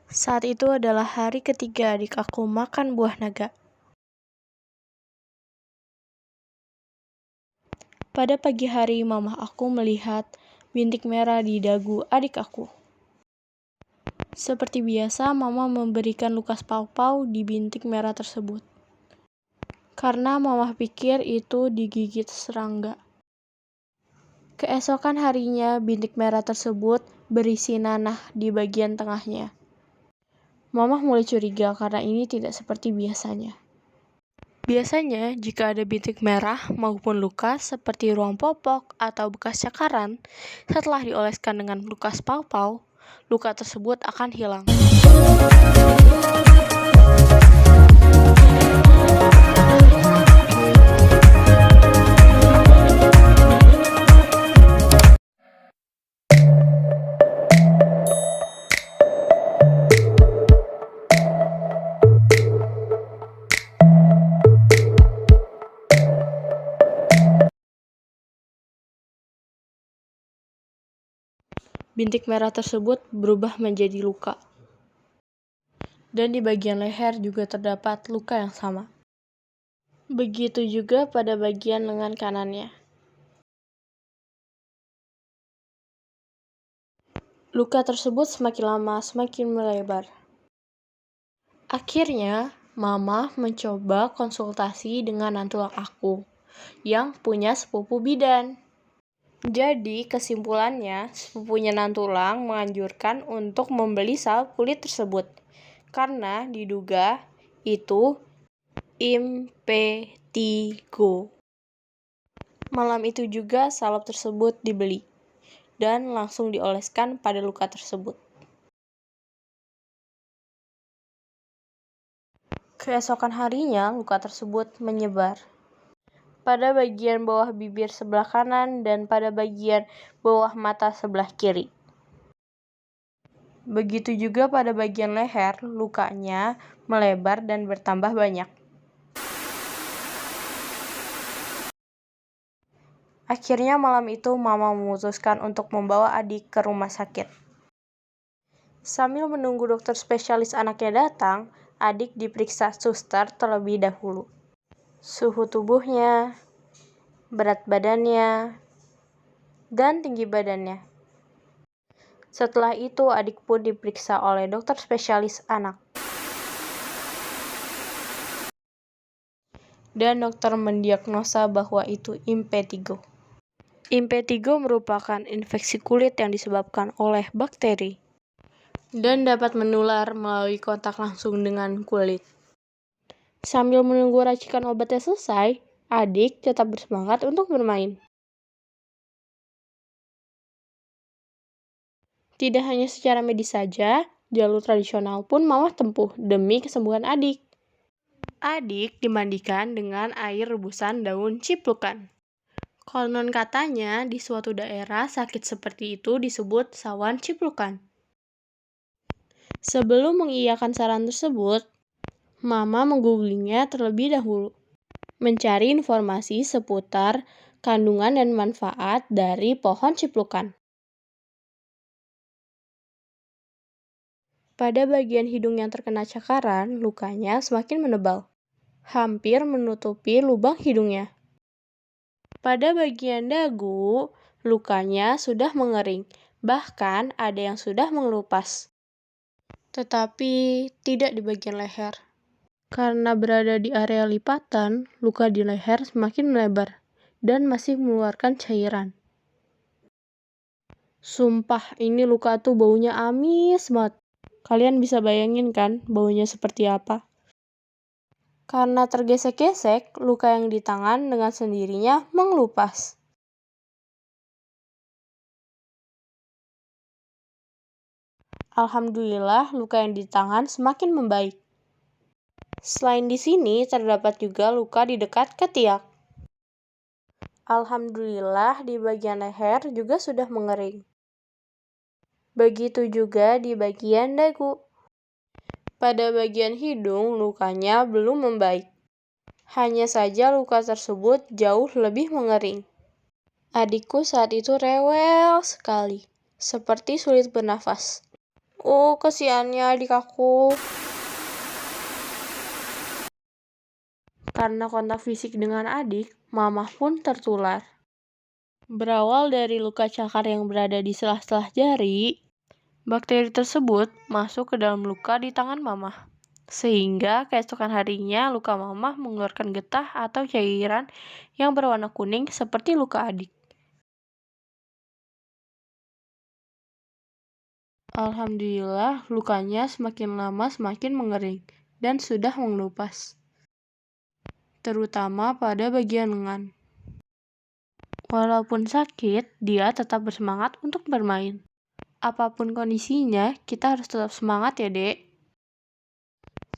Saat itu adalah hari ketiga adik aku makan buah naga. Pada pagi hari, mama aku melihat bintik merah di dagu adik aku. Seperti biasa, mama memberikan lukas paupau di bintik merah tersebut. Karena mama pikir itu digigit serangga. Keesokan harinya, bintik merah tersebut berisi nanah di bagian tengahnya. Mama mulai curiga karena ini tidak seperti biasanya. Biasanya, jika ada bintik merah maupun luka seperti ruang popok atau bekas cakaran, setelah dioleskan dengan lukas paupau, luka tersebut akan hilang. Bintik merah tersebut berubah menjadi luka. Dan di bagian leher juga terdapat luka yang sama. Begitu juga pada bagian lengan kanannya. Luka tersebut semakin lama semakin melebar. Akhirnya, mama mencoba konsultasi dengan nantulang aku yang punya sepupu bidan. Jadi, kesimpulannya, sepupunya nantulang menganjurkan untuk membeli salep kulit tersebut karena diduga itu impetigo. Malam itu juga salep tersebut dibeli dan langsung dioleskan pada luka tersebut. Keesokan harinya, luka tersebut menyebar pada bagian bawah bibir sebelah kanan dan pada bagian bawah mata sebelah kiri. Begitu juga pada bagian leher, lukanya melebar dan bertambah banyak. Akhirnya malam itu mama memutuskan untuk membawa adik ke rumah sakit. Sambil menunggu dokter spesialis anaknya datang, adik diperiksa suster terlebih dahulu. Suhu tubuhnya, berat badannya, dan tinggi badannya. Setelah itu, adik pun diperiksa oleh dokter spesialis anak. Dan dokter mendiagnosa bahwa itu impetigo. Impetigo merupakan infeksi kulit yang disebabkan oleh bakteri dan dapat menular melalui kontak langsung dengan kulit. Sambil menunggu racikan obatnya selesai, adik tetap bersemangat untuk bermain. Tidak hanya secara medis saja, jalur tradisional pun mama tempuh demi kesembuhan adik. Adik dimandikan dengan air rebusan daun ciplukan. Konon katanya di suatu daerah sakit seperti itu disebut sawan ciplukan. Sebelum mengiyakan saran tersebut, mama menggooglingnya terlebih dahulu, mencari informasi seputar kandungan dan manfaat dari pohon ciplukan. Pada bagian hidung yang terkena cakaran, lukanya semakin menebal, hampir menutupi lubang hidungnya. Pada bagian dagu, lukanya sudah mengering, bahkan ada yang sudah mengelupas. Tetapi tidak di bagian leher. Karena berada di area lipatan, luka di leher semakin melebar dan masih mengeluarkan cairan. Sumpah, ini luka tuh baunya amis banget. Kalian bisa bayangin kan baunya seperti apa? Karena tergesek-gesek, luka yang di tangan dengan sendirinya mengelupas. Alhamdulillah, luka yang di tangan semakin membaik. Selain di sini, terdapat juga luka di dekat ketiak. Alhamdulillah, di bagian leher juga sudah mengering. Begitu juga di bagian dagu. Pada bagian hidung, lukanya belum membaik. Hanya saja luka tersebut jauh lebih mengering. Adikku saat itu rewel sekali, seperti sulit bernafas. Oh, kasihannya adik aku. Karena kontak fisik dengan adik, mamah pun tertular. Berawal dari luka cakar yang berada di sela-sela jari, bakteri tersebut masuk ke dalam luka di tangan mamah. Sehingga keesokan harinya luka mamah mengeluarkan getah atau cairan yang berwarna kuning seperti luka adik. Alhamdulillah, lukanya semakin lama semakin mengering dan sudah mengelupas, terutama pada bagian lengan. Walaupun sakit, dia tetap bersemangat untuk bermain. Apapun kondisinya, kita harus tetap semangat ya, Dek.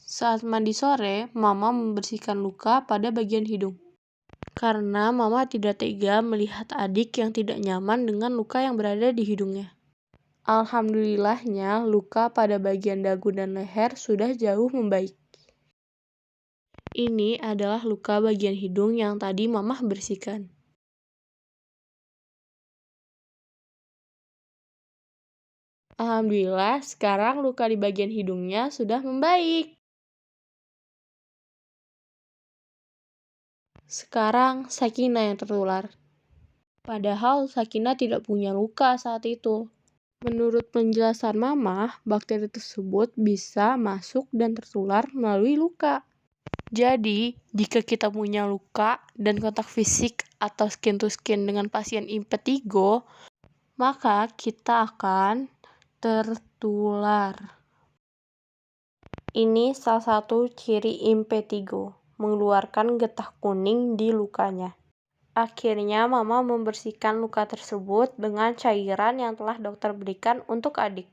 Saat mandi sore, Mama membersihkan luka pada bagian hidung. Karena Mama tidak tega melihat adik yang tidak nyaman dengan luka yang berada di hidungnya. Alhamdulillahnya, luka pada bagian dagu dan leher sudah jauh membaik. Ini adalah luka bagian hidung yang tadi Mamah bersihkan. Alhamdulillah, sekarang luka di bagian hidungnya sudah membaik. Sekarang Sakinah yang tertular. Padahal Sakinah tidak punya luka saat itu. Menurut penjelasan Mamah, bakteri tersebut bisa masuk dan tertular melalui luka. Jadi, jika kita punya luka dan kontak fisik atau skin to skin dengan pasien impetigo, maka kita akan tertular. Ini salah satu ciri impetigo, mengeluarkan getah kuning di lukanya. Akhirnya, Mama membersihkan luka tersebut dengan cairan yang telah dokter berikan untuk adik.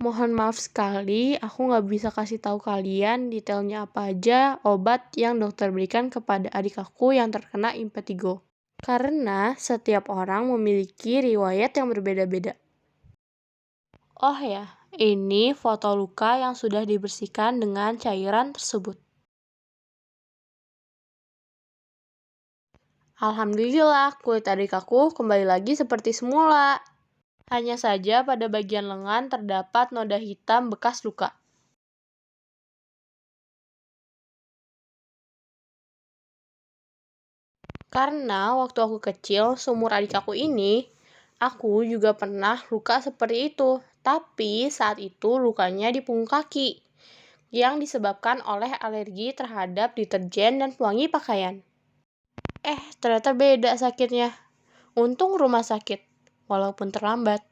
Mohon maaf sekali, aku nggak bisa kasih tahu kalian detailnya apa aja obat yang dokter berikan kepada adik aku yang terkena impetigo. Karena setiap orang memiliki riwayat yang berbeda-beda. Oh ya, ini foto luka yang sudah dibersihkan dengan cairan tersebut. Alhamdulillah, kulit adik aku kembali lagi seperti semula. Hanya saja pada bagian lengan terdapat noda hitam bekas luka. Karena waktu aku kecil, seumur adik aku ini, aku juga pernah luka seperti itu. Tapi saat itu lukanya di punggung kaki, yang disebabkan oleh alergi terhadap deterjen dan pewangi pakaian. Ternyata beda sakitnya. Untung rumah sakit, walaupun terlambat.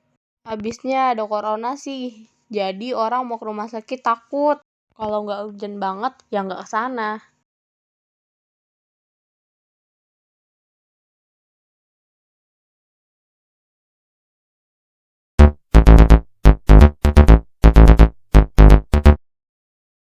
Habisnya ada corona sih, jadi orang mau ke rumah sakit takut. Kalau nggak urgent banget, ya nggak ke sana.